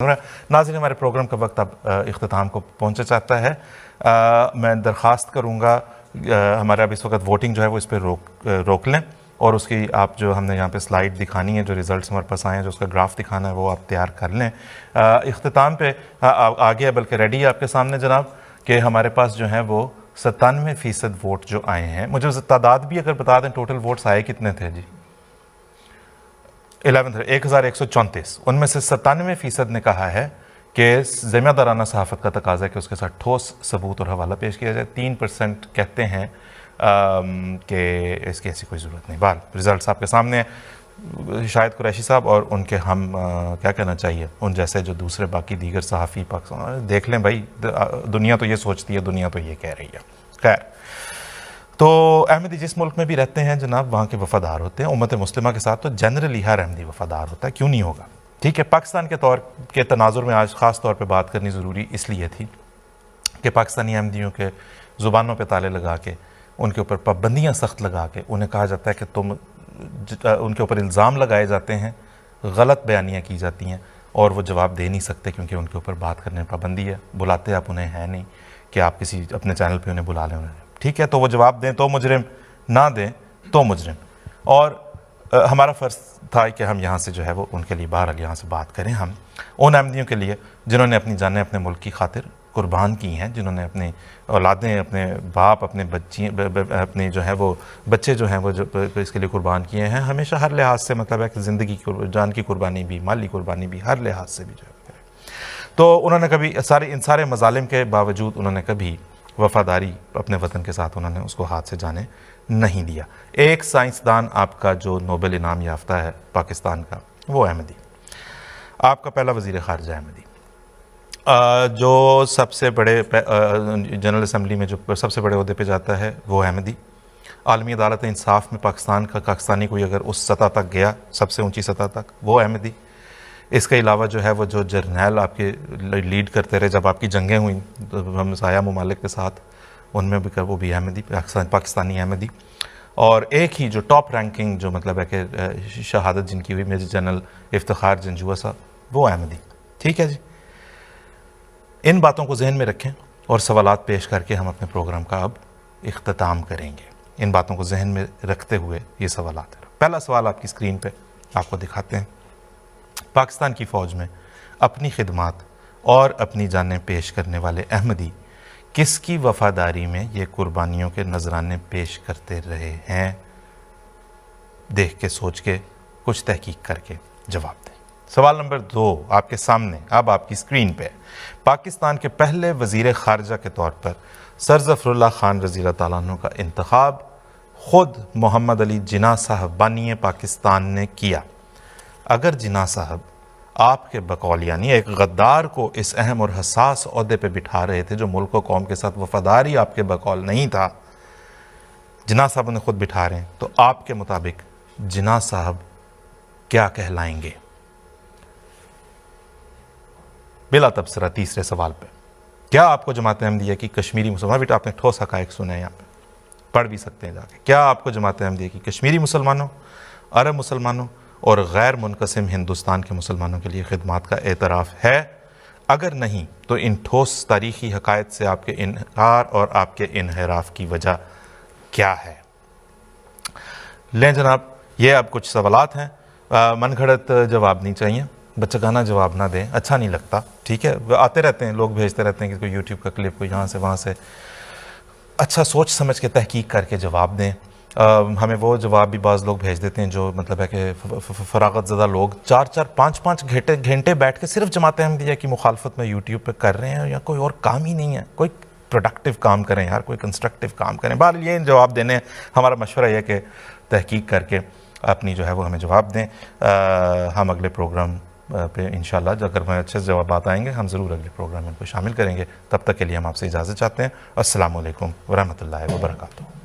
नाज़रीन, हमारे प्रोग्राम का वक्त अब इख्तिताम को पहुँचा चाहता है। मैं दरख्वास्त करूँगा हमारा अब इस वक्त वोटिंग जो है वो इस पर रोक लें और उसकी आप जो हमने यहाँ पे स्लाइड दिखानी है, जो रिज़ल्ट्स हमारे पास आए हैं, जो उसका ग्राफ दिखाना है वो आप तैयार कर लें। इख्तिताम पे आ गया, बल्कि रेडी है आपके सामने जनाब, कि हमारे पास जो है वो 97% वोट जो आए हैं। मुझे तादाद भी अगर बता दें, टोटल वोट्स आए कितने थे जी? 1134। उनमें से 97% ने कहा है कि ज़िम्मेदाराना सहाफ़त का तकाज़ा है कि उसके साथ ठोस सबूत और हवाला पेश किया जाए। 3% कहते हैं कि इसकी ऐसी कोई ज़रूरत नहीं। बाल रिज़ल्ट आपके सामने शायद कुरैशी साहब और उनके हम क्या कहना चाहिए, उन जैसे जो दूसरे बाकी दीगर सहाफ़ी पाकिस्तान, देख लें भाई, दुनिया तो ये सोचती है, दुनिया तो ये कह रही है। खैर, तो अहमदी जिस मुल्क में भी रहते हैं जनाब, वहाँ के वफ़ादार होते हैं। उम्मत मुस्लिमा के साथ तो जनरली हर अहमदी वफ़ादार होता है, क्यों नहीं होगा। ठीक है, पाकिस्तान के तौर के तनाजुर में आज ख़ास तौर पे बात करनी ज़रूरी इसलिए थी कि पाकिस्तानी अहमदियों के ज़ुबानों पे ताले लगा के, उनके ऊपर पाबंदियाँ सख्त लगा के, उन्हें कहा जाता है कि तुम, उनके ऊपर इल्ज़ाम लगाए जाते हैं, गलत बयानियाँ की जाती हैं और वो जवाब दे नहीं सकते क्योंकि उनके ऊपर बात करने में पाबंदी है। बुलाते आप उन्हें है नहीं कि आप किसी अपने चैनल पर उन्हें बुला लें उन्हें, ठीक है, तो वो जवाब दें तो मुजरिम, ना दें तो मुजरिम। और हमारा फ़र्ज़ था कि हम यहाँ से जो है वो उनके लिए बहरहाल यहाँ से बात करें, हम उन अहमदियों के लिए जिन्होंने अपनी जानें अपने मुल्क की खातिर कुर्बान की हैं, जिन्होंने अपनी औलादें, अपने बाप, अपने बच्ची, अपने जो है वो बच्चे जो हैं वो जो इसके लिए कुर्बान किए हैं। हमेशा हर लिहाज से, मतलब है कि ज़िंदगी की, जान की कुर्बानी भी, माली कुर्बानी भी, हर लिहाज से भी जो है। तो उन्होंने कभी इन सारे मज़ालिम के बावजूद उन्होंने कभी वफ़ादारी अपने वतन के साथ उन्होंने उसको हाथ से जाने नहीं दिया। एक साइंसदान आपका जो नोबेल इनाम याफ्ता है पाकिस्तान का, वो अहमदी। आपका पहला वज़ीर ख़ारिजा अहमदी, जो सबसे बड़े जनरल असम्बली में जो सबसे बड़े ओहदे पे जाता है वो अहमदी। आलमी अदालत इंसाफ में पाकिस्तान का पाकिस्तानी कोई अगर उस सतह तक गया, सबसे ऊँची सतह तक, वो अहमदी। इसके अलावा जो है वो जो जर्नैल आपके लीड करते रहे जब आपकी जंगें हुई हमसाया ममालिक के साथ, उनमें भी वो भी अहमदी, पाकिस्तानी अहमदी। और एक ही जो टॉप रैंकिंग जो मतलब है कि शहादत जिनकी हुई, मेजर जनरल इफ्तिखार जंजुआ साहब, वो अहमदी। ठीक है जी, इन बातों को जहन में रखें और सवालात पेश करके हम अपने प्रोग्राम का अब इख्तिताम करेंगे। इन बातों को जहन में रखते हुए ये सवालात है। पहला सवाल आपकी स्क्रीन पर आपको दिखाते हैं। पाकिस्तान की फ़ौज में अपनी खिदमात और अपनी जानें पेश करने वाले अहमदी किसकी वफ़ादारी में ये कुर्बानियों के नजराने पेश करते रहे हैं? देख के, सोच के, कुछ तहकीक करके जवाब दें। सवाल नंबर 2 आपके सामने अब आपकी स्क्रीन पे। पाकिस्तान के पहले वज़ीर ख़ारिजा के तौर पर सर ज़फ़रुल्लाह ख़ान रज़ी अल्लाह तआला अन्हु का इंतखाब ख़ुद मोहम्मद अली जिन्ना साहब बानी पाकिस्तान ने किया। अगर जिन्ना साहब आपके बकौल यानी एक गद्दार को इस अहम और हसास ओहदे पे बिठा रहे थे, जो मुल्क व कौम के साथ वफ़ादारी आपके बकौल नहीं था, जिन्ना साहब उन्हें ख़ुद बिठा रहे हैं, तो आपके मुताबिक जिन्ना साहब क्या कहलाएंगे? बिला तबसरा तीसरे सवाल पे, क्या आपको जमात अहमदिया की कश्मीरी मुसलमान, बेटा आपने ठोस हक़ाइक़ सुने हैं, यहाँ पे पढ़ भी सकते हैं जाके, क्या आपको जमात अहमदिया की कश्मीरी मुसलमानों, अरब मुसलमानों और गैर मुनक़सिम हिंदुस्तान के मुसलमानों के लिए खिदमात का एतराफ़ है? अगर नहीं तो इन ठोस तारीख़ी हक़ाइक़ से आपके इनकार और आपके इन्हिराफ़ की वजह क्या है? लें जनाब, ये अब कुछ सवालात हैं, मन घड़त जवाब नहीं चाहिए, बच्चागाना जवाब ना दें, अच्छा नहीं लगता। ठीक है, आते रहते हैं लोग, भेजते रहते हैं कि कोई यूट्यूब का क्लिप, कोई यहाँ से वहाँ से। अच्छा सोच समझ के तहकीक करके जवाब दें। हमें वो जवाब भी बाज़ लोग भेज देते हैं जो मतलब है कि फ़रागत ज़दा लोग 4-4, 5-5 घंटे बैठ के सिर्फ जमात अहमदिया की मुखालफत में यूट्यूब पे कर रहे हैं, या कोई और काम ही नहीं है। कोई प्रोडक्टिव काम करें यार, कोई कंस्ट्रक्टिव काम करें। बार ये जवाब देने हमारा मशवरा यह कि तहकीक करके अपनी जो है वो हमें जवाब दें। हम अगले प्रोग्राम पे इंशाल्लाह अगर हमें अच्छे जवाब आएंगे, हम ज़रूर अगले प्रोग्राम में उनको शामिल करेंगे। तब तक के लिए हम आपसे इजाज़त चाहते हैं। अस्सलामु अलैकुम व रहमतुल्लाहि व बरकातुहू।